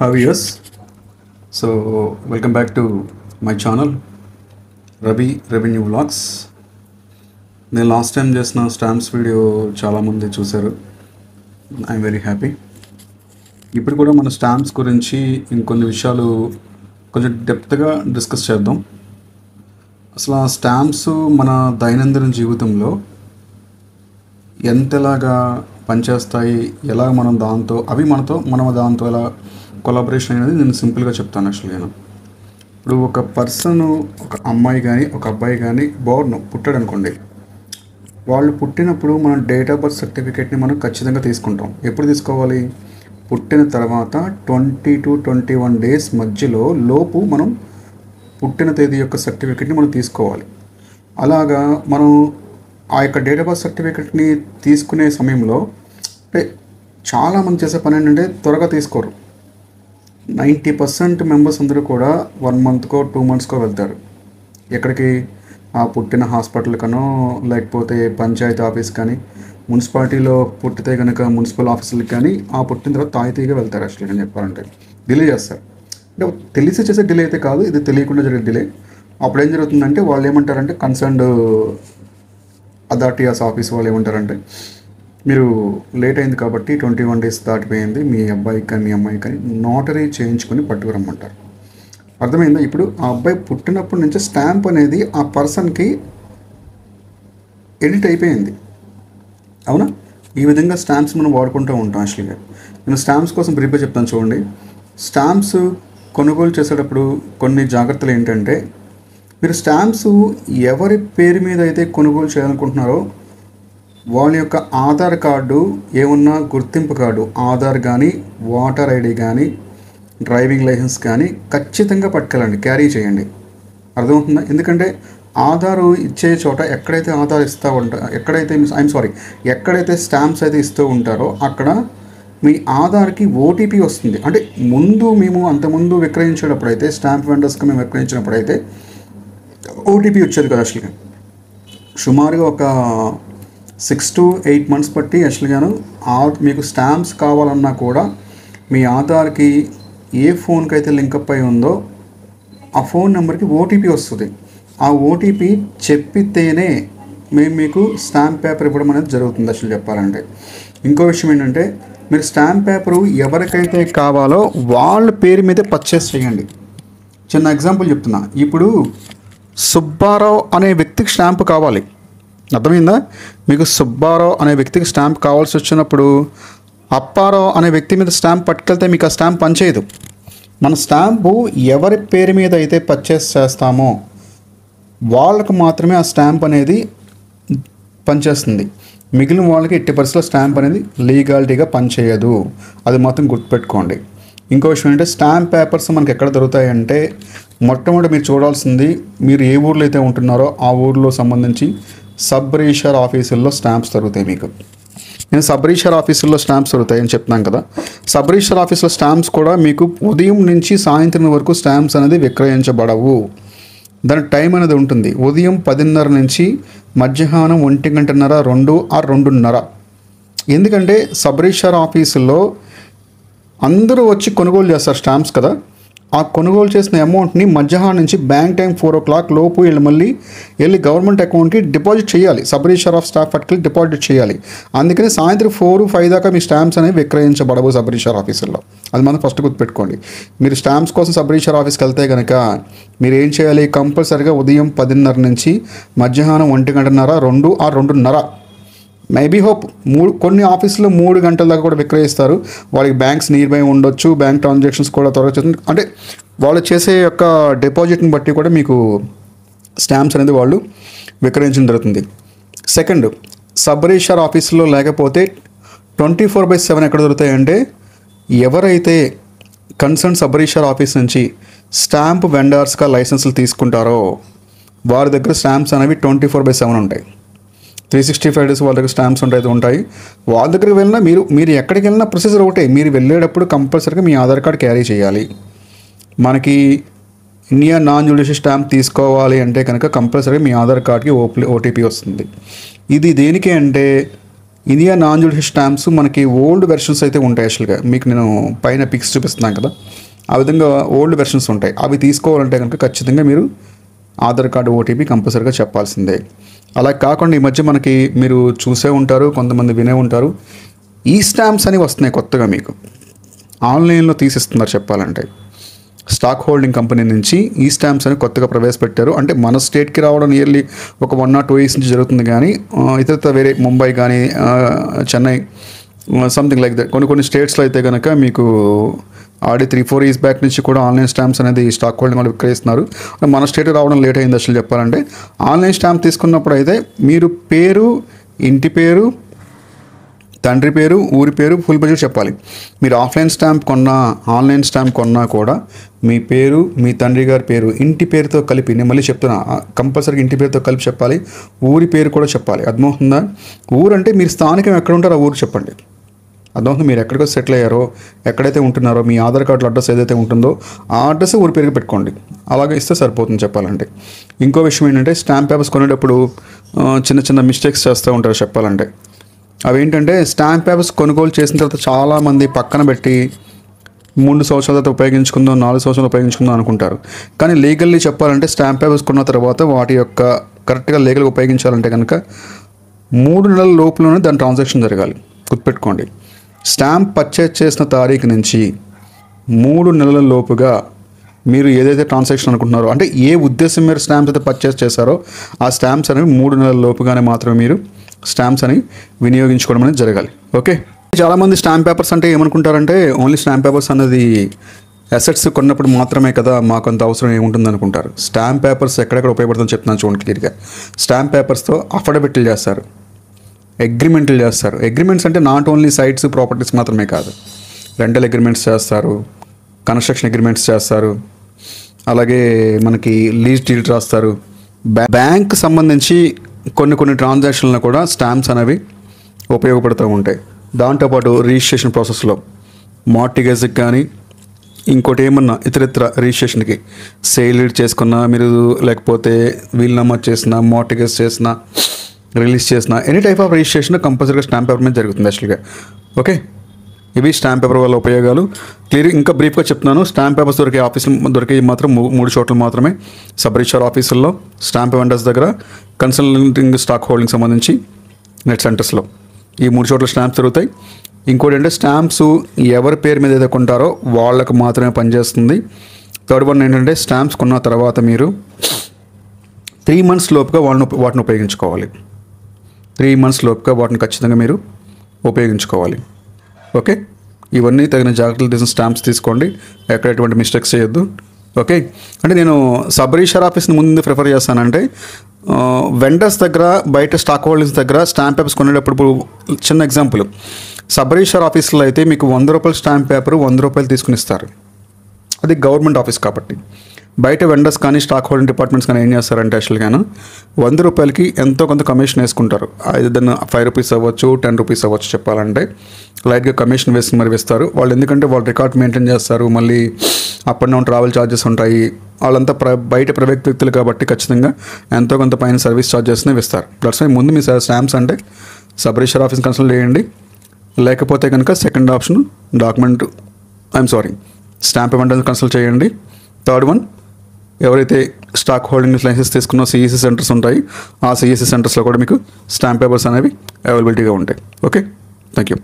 How are you? So, welcome back to my channel, Ravi Revenue Vlogs. నేను last time చేసిన stamps video చాలామంది చూశారు. I'm very happy. ఇప్పుడు కూడా మన స్టాంప్స్ గురించి ఇంకొన్ని విషయాలు కొంచెం డెప్త్గా డిస్కస్ చేద్దాం. అసలు ఆ స్టాంప్స్ మన దైనందిన జీవితంలో ఎంతలాగా పనిచేస్తాయి, ఎలా మనం దాంతో మనం దాంతో ఎలా కొలాబరేషన్ అనేది నేను సింపుల్గా చెప్తాను. యాక్చువల్గా ఇప్పుడు ఒక పర్సన్, ఒక అమ్మాయి కానీ ఒక అబ్బాయి కానీ పుట్టాడు అనుకోండి. వాళ్ళు పుట్టినప్పుడు మన డేట్ ఆఫ్ బర్త్ సర్టిఫికేట్ని మనం ఖచ్చితంగా తీసుకుంటాం. ఎప్పుడు తీసుకోవాలి? పుట్టిన తర్వాత 20 to 21 days మధ్యలో మనం పుట్టిన తేదీ యొక్క సర్టిఫికేట్ని మనం తీసుకోవాలి. అలాగా మనం ఆ యొక్క డేట్ ఆఫ్ బర్త్ సర్టిఫికేట్ని తీసుకునే సమయంలో అంటే చాలామంది చేసే పని ఏంటంటే త్వరగా తీసుకోరు. 90% మెంబర్స్ అందరూ కూడా 1 monthకో 2 monthస్కో వెళ్తారు. ఎక్కడికి? ఆ పుట్టిన హాస్పిటల్ కనో, లేకపోతే పంచాయతీ ఆఫీస్ కానీ, మున్సిపాలిటీలో పుట్టితే కనుక మున్సిపల్ ఆఫీసులకు కానీ ఆ పుట్టిన తర్వాత తాయితీగా వెళ్తారు. యాక్చువల్గా చెప్పాలంటే డిలే చేస్తారు. అంటే తెలిసి చేసే డిలే అయితే కాదు, ఇది తెలియకుండా జరిగే డిలే. అప్పుడు ఏం జరుగుతుందంటే వాళ్ళు ఏమంటారంటే కన్సర్న్డ్ అథారిటీస్ ఆఫీస్ వాళ్ళు ఏమంటారంటే మీరు లేట్ అయింది కాబట్టి 21 days దాటిపోయింది, మీ అబ్బాయికి కానీ మీ అమ్మాయికి కానీ నోటరీ చేయించుకొని పట్టుకురమ్మంటారు. అర్థమైందా? ఇప్పుడు ఆ అబ్బాయి పుట్టినప్పటి నుంచి స్టాంప్ అనేది ఆ పర్సన్కి ఎడిట్ అయిపోయింది. అవునా? ఈ విధంగా స్టాంప్స్ మనం వాడుకుంటూ ఉంటాం. యాక్చువల్గా నేను స్టాంప్స్ కోసం బ్రీఫ్గా చెప్తాను. చూడండి, స్టాంప్స్ కొనుగోలు చేసేటప్పుడు కొన్ని జాగ్రత్తలు ఏంటంటే, మీరు స్టాంప్స్ ఎవరి పేరు మీద అయితే కొనుగోలు చేయాలనుకుంటున్నారో వాళ్ళ యొక్క ఆధార్ కార్డు, ఏమన్నా గుర్తింపు కార్డు, ఆధార్ కానీ ఓటర్ ఐడి కానీ డ్రైవింగ్ లైసెన్స్ కానీ ఖచ్చితంగా పట్టుకెళ్ళండి, క్యారీ చేయండి. అర్థమవుతుందా? ఎందుకంటే ఆధారు ఇచ్చే చోట ఎక్కడైతే ఆధార్ ఎక్కడైతే స్టాంప్స్ అయితే ఇస్తూ ఉంటారో అక్కడ మీ ఆధార్కి ఓటీపీ వస్తుంది. అంటే అంతకుముందు విక్రయించేటప్పుడు అయితే స్టాంప్ వెండర్స్కి మేము విక్రయించినప్పుడు అయితే ఓటీపీ వచ్చేది కదా. యాక్చువల్గా సుమారుగా ఒక 6 to 8 months బట్టి యాక్చువల్గాను మీకు స్టాంప్స్ కావాలన్నా కూడా మీ ఆధార్కి ఏ ఫోన్కి అయితే లింకప్ అయి ఉందో ఆ ఫోన్ నెంబర్కి ఓటీపీ వస్తుంది. ఆ ఓటీపీ చెప్పితేనే మేము మీకు స్టాంప్ పేపర్ ఇవ్వడం అనేది జరుగుతుంది. అసలు చెప్పాలంటే ఇంకో విషయం ఏంటంటే, మీరు స్టాంప్ పేపరు ఎవరికైతే కావాలో వాళ్ళ పేరు మీదే పర్చేస్ చేయండి. చిన్న ఎగ్జాంపుల్ చెప్తున్నా. ఇప్పుడు సుబ్బారావు అనే వ్యక్తికి స్టాంప్ కావాలి. అర్థమైందా? మీకు సుబ్బారావు అనే వ్యక్తికి స్టాంప్ కావాల్సి వచ్చినప్పుడు అప్పారావు అనే వ్యక్తి మీద స్టాంప్ పట్టుకెళ్తే మీకు ఆ స్టాంప్ పనిచేయదు. మన స్టాంపు ఎవరి పేరు మీద అయితే పర్చేస్ చేస్తామో వాళ్ళకు మాత్రమే ఆ స్టాంప్ అనేది పనిచేస్తుంది. మిగిలిన వాళ్ళకి ఎట్టి పరిస్థితుల్లో స్టాంప్ అనేది లీగాలిటీగా పనిచేయదు. అది మాత్రం గుర్తుపెట్టుకోండి. ఇంకో విషయం ఏంటంటే, స్టాంప్ పేపర్స్ మనకి ఎక్కడ దొరుకుతాయంటే, మొట్టమొదటి మీరు చూడాల్సింది, మీరు ఏ ఊర్లో అయితే ఉంటున్నారో ఆ ఊర్లో సంబంధించి సబ్ రిజిస్టర్ ఆఫీసుల్లో స్టాంప్స్ దొరుకుతాయి. మీకు నేను సబ్ రిజిస్టర్ ఆఫీసుల్లో స్టాంప్స్ దొరుకుతాయని చెప్తున్నాను కదా. సబ్ రిజిస్టర్ ఆఫీసులో స్టాంప్స్ కూడా మీకు ఉదయం నుంచి సాయంత్రం వరకు స్టాంప్స్ అనేది విక్రయించబడవు. దాని టైం అనేది ఉంటుంది. ఉదయం 10:30 నుంచి మధ్యాహ్నం 1:30, 2 or 2:30. ఎందుకంటే సబ్ రిజిస్టర్ ఆఫీసుల్లో అందరూ వచ్చి కొనుగోలు చేస్తారు స్టాంప్స్ కదా. ఆ కొనుగోలు చేసిన అమౌంట్ని మధ్యాహ్నం నుంచి బ్యాంక్ టైం 4 o'clock లోపు వెళ్ళి గవర్నమెంట్ అకౌంట్కి డిపాజిట్ చేయాలి. సబ్ రిజిస్టర్ ఆఫ్ స్టాఫ్ పట్టుకెళ్ళి డిపాజిట్ చేయాలి. అందుకని సాయంత్రం 4, 5 దాకా మీ స్టాంప్స్ అనేవి విక్రయించబడవు సబ్ రిజిస్టర్ ఆఫీసుల్లో. అది మనం ఫస్ట్ గుర్తుపెట్టుకోండి. మీరు స్టాంప్స్ కోసం సబ్ రిజిస్టర్ ఆఫీస్కి వెళ్తే కనుక మీరు ఏం చేయాలి? కంపల్సరీగా ఉదయం 10:30 నుంచి మధ్యాహ్నం 1:30, 2 or 2:30. కొన్ని ఆఫీసులో 3 గంటల దాకా కూడా విక్రయిస్తారు. వాళ్ళకి బ్యాంక్స్ నియర్ బై ఉండొచ్చు, బ్యాంక్ ట్రాన్సాక్షన్స్ కూడా త్వరగా చేస్తుంది. అంటే వాళ్ళు చేసే యొక్క డిపాజిట్ని బట్టి కూడా మీకు స్టాంప్స్ అనేది వాళ్ళు విక్రయించడం జరుగుతుంది. సెకండ్, సబ్ రిజిస్టర్ ఆఫీసులో లేకపోతే 24/7 ఎక్కడ దొరుకుతాయంటే, ఎవరైతే కన్సర్న్ సబ్ రిజిస్టర్ ఆఫీస్ నుంచి స్టాంప్ వెండర్స్గా లైసెన్సులు తీసుకుంటారో వారి దగ్గర స్టాంప్స్ అనేవి 24/7 ఉంటాయి. 365 days వాళ్ళ దగ్గర స్టాంప్స్ ఉంటాయి. వాళ్ళ దగ్గరికి వెళ్ళినా మీరు ఎక్కడికి వెళ్ళినా ప్రొసీజర్ ఒకటే. మీరు వెళ్ళేటప్పుడు కంపల్సరీగా మీ ఆధార్ కార్డ్ క్యారీ చేయాలి. మనకి ఇండియా నాన్ జ్యుడిషియల్ స్టాంప్ తీసుకోవాలి అంటే కనుక కంపల్సరీగా మీ ఆధార్ కార్డ్కి ఓటీపీ వస్తుంది. ఇది దేనికి అంటే, ఇండియా నాన్ జ్యుడిషియల్ స్టాంప్స్ మనకి ఓల్డ్ వెర్షన్స్ అయితే ఉంటాయి. యాక్చువల్గా మీకు నేను పైన పిక్స్ చూపిస్తున్నాను కదా, ఆ విధంగా ఓల్డ్ వెర్షన్స్ ఉంటాయి. అవి తీసుకోవాలంటే కనుక ఖచ్చితంగా మీరు ఆధార్ కార్డు ఓటీపీ కంపల్సరీగా చెప్పాల్సిందే. అలా కాకుండా ఈ మధ్య మనకి మీరు చూసే ఉంటారు, కొంతమంది వినే ఉంటారు, ఈ స్టాంప్స్ అని వస్తున్నాయి కొత్తగా, మీకు ఆన్లైన్లో తీసిస్తున్నారు చెప్పాలంటే. స్టాక్ హోల్డింగ్ కంపెనీ నుంచి ఈ స్టాంప్స్ అని కొత్తగా ప్రవేశపెట్టారు. అంటే మన స్టేట్కి రావడం నియర్లీ ఒక 1 or 2 years నుంచి జరుగుతుంది. కానీ ఇతర వేరే ముంబై కానీ చెన్నై సంథింగ్ లైక్ దట్ కొన్ని స్టేట్స్లో అయితే కనుక మీకు ఆల్రెడీ 3-4 years బ్యాక్ నుంచి కూడా ఆన్లైన్ స్టాంప్స్ అనేది స్టాక్ హోల్డింగ్ వాళ్ళు విక్రయిస్తున్నారు. మన స్టేట్ రావడం లేట్ అయింది అసలు చెప్పాలంటే. ఆన్లైన్ స్టాంప్ తీసుకున్నప్పుడు అయితే మీరు పేరు, ఇంటి పేరు, తండ్రి పేరు, ఊరి పేరు, ఫుల్ బడ్జెట్ చెప్పాలి. మీరు ఆఫ్లైన్ స్టాంప్ కొన్నా, ఆన్లైన్ స్టాంప్ కొన్నా కూడా మీ పేరు, మీ తండ్రి గారి పేరు, ఇంటి పేరుతో కలిపి, నేను మళ్ళీ చెప్తున్నా, కంపల్సరీగా ఇంటి పేరుతో కలిపి చెప్పాలి. ఊరి పేరు కూడా చెప్పాలి. అర్థమవుతుందా? ఊరు అంటే మీరు స్థానికం ఎక్కడ ఉంటారో ఆ ఊరు చెప్పండి. అర్థమవుతుంది? మీరు ఎక్కడికో సెటిల్ అయ్యారో, ఎక్కడైతే ఉంటున్నారో, మీ ఆధార్ కార్డులో అడ్రస్ ఏదైతే ఉంటుందో ఆ అడ్రస్ ఊరి పేరుగా పెట్టుకోండి. అలాగే ఇస్తే సరిపోతుంది చెప్పాలంటే. ఇంకో విషయం ఏంటంటే, స్టాంప్ పేపర్స్ కొనేటప్పుడు చిన్న మిస్టేక్స్ చేస్తూ ఉంటారు చెప్పాలంటే. అవేంటంటే, స్టాంప్ పేపర్స్ కొనుగోలు చేసిన తర్వాత చాలామంది పక్కన పెట్టి 3 సంవత్సరాల తర్వాత ఉపయోగించుకుందాం, 4 సంవత్సరాలు ఉపయోగించుకుందాం అనుకుంటారు. కానీ లీగల్లీ చెప్పాలంటే స్టాంప్ పేపర్స్ కొన్న తర్వాత వాటి యొక్క కరెక్ట్గా లీగల్గా ఉపయోగించాలంటే కనుక 3 నెలల లోపులోనే దాని ట్రాన్సాక్షన్ జరగాలి. గుర్తుపెట్టుకోండి. స్టాంప్ పర్చేజ్ చేసిన తారీఖు నుంచి 3 నెలల లోపుగా మీరు ఏదైతే ట్రాన్సాక్షన్ అనుకుంటున్నారో, అంటే ఏ ఉద్దేశం మీరు స్టాంప్స్ అయితే పర్చేజ్ చేశారో ఆ స్టాంప్స్ అనేవి 3 నెలల లోపుగానే మాత్రమే మీరు స్టాంప్స్ అని వినియోగించుకోవడం అనేది జరగాలి. ఓకే. చాలామంది స్టాంప్ పేపర్స్ అంటే ఏమనుకుంటారంటే, ఓన్లీ స్టాంప్ పేపర్స్ అనేది అసెట్స్ కొన్నప్పుడు మాత్రమే కదా, మాకు అంత అవసరం ఏముంటుంది అనుకుంటారు. స్టాంప్ పేపర్స్ ఎక్కడెక్కడ ఉపయోగపడుతుందో చెప్తున్నాను చూడండి క్లియర్గా. స్టాంప్ పేపర్స్తో అఫిడవిట్లు చేస్తారు, అగ్రిమెంట్లు చేస్తారు. అగ్రిమెంట్స్ అంటే నాట్ ఓన్లీ సైట్స్, ప్రాపర్టీస్ మాత్రమే కాదు, రెంటల్ అగ్రిమెంట్స్ చేస్తారు, కన్స్ట్రక్షన్ అగ్రిమెంట్స్ చేస్తారు, అలాగే మనకి లీజ్ డీల్ రాస్తారు. బ్యాంక్ సంబంధించి కొన్ని ట్రాన్సాక్షన్లను కూడా స్టాంప్స్ అనేవి ఉపయోగపడుతూ ఉంటాయి. దాంతోపాటు రిజిస్ట్రేషన్ ప్రాసెస్లో మార్టిగేజ్కి కానీ ఇంకోటి ఏమన్నా ఇతరితర రిజిస్ట్రేషన్కి, సేల్ చేసుకున్నా మీరు, లేకపోతే వీల్ నమోదు చేసిన, మార్టిగేజ్ చేసిన, రిలీజ్ చేసిన ఎనీ టైప్ ఆఫ్ రిజిస్ట్రేషన్ కంపల్సరీగా స్టాంప్ పేపర్ మీద జరుగుతుంది యాక్చువల్గా. ఓకే. ఇవి స్టాంప్ పేపర్ వల్ల ఉపయోగాలు క్లియర్. ఇంకా బ్రీఫ్గా చెప్తున్నాను. స్టాంప్ పేపర్స్ దొరికే ఆఫీసులు దొరికేవి మాత్రం 3 చోట్ల మాత్రమే. సబ్ రిజిస్ట్రార్ ఆఫీసుల్లో, స్టాంప్ వెండర్స్ దగ్గర, కన్సల్టింగ్ స్టాక్ హోల్డింగ్ సంబంధించి నెట్ సెంటర్స్లో ఈ 3 చోట్ల స్టాంప్స్ దొరుకుతాయి. ఇంకోటి అంటే, స్టాంప్స్ ఎవరి పేరు మీద ఏదో కొంటారో వాళ్ళకు మాత్రమే పనిచేస్తుంది. థర్డ్ వన్ ఏంటంటే, స్టాంప్స్ కొన్న తర్వాత మీరు 3 months లోపుగా వాటిని ఉపయోగించుకోవాలి. 3 months లోపుగా వాటిని ఖచ్చితంగా మీరు ఉపయోగించుకోవాలి. ఓకే. ఇవన్నీ తగిన జాగ్రత్తలు తీసిన స్టాంప్స్ తీసుకోండి, ఎక్కడ ఎటువంటి మిస్టేక్స్ చేయొద్దు. ఓకే. అంటే నేను సబ్ రిజిస్ట్రార్ ఆఫీస్ని ముందు ప్రిఫర్ చేస్తానంటే, వెండర్స్ దగ్గర, బయట స్టాక్ హోల్డింగ్స్ దగ్గర స్టాంప్ పేపర్స్ కొనేటప్పుడు, చిన్న ఎగ్జాంపుల్, సబ్ రిజిస్ట్రార్ ఆఫీస్లో అయితే మీకు 100 రూపాయల స్టాంప్ పేపర్ 100 రూపాయలు తీసుకుని ఇస్తారు. అది గవర్నమెంట్ ఆఫీస్ కాబట్టి. బయట వెండర్స్ కానీ స్టాక్ హోల్డింగ్ డిపార్ట్మెంట్స్ కానీ ఏం చేస్తారంటే, యాక్చువల్గాను 100 రూపాయలకి ఎంతో కొంత కమిషన్ వేసుకుంటారు. అది దాన్ని 5 రూపీస్ అవ్వచ్చు, 10 రూపీస్ అవ్వచ్చు, చెప్పాలంటే లైట్గా కమిషన్ వేసుకుని మరి ఇస్తారు వాళ్ళు. ఎందుకంటే వాళ్ళు రికార్డ్ మెయింటైన్ చేస్తారు, మళ్ళీ up and down travel charges ఉంటాయి. వాళ్ళంతా బయట ప్రైవేట్ వ్యక్తులు కాబట్టి ఖచ్చితంగా ఎంతో కొంత పైన సర్వీస్ ఛార్జెస్ని ఇస్తారు. ప్లస్ ముందు మీ స్టాంప్స్ అంటే సబ్ రిజిస్ట్రార్ ఆఫీస్ కన్సల్ట్ చేయండి. లేకపోతే కనుక second option stamp vendors consult చేయండి. థర్డ్ వన్, ఎవరైతే స్టాక్ హోల్డింగ్ లైసెన్స్ తీసుకున్న సిఈసి సెంటర్స్ ఉంటాయి, ఆ సిఈసి సెంటర్స్లో కూడా మీకు స్టాంప్ పేపర్స్ అనేవి అవైలబిలిటీగా ఉంటాయి. ఓకే. Thank you.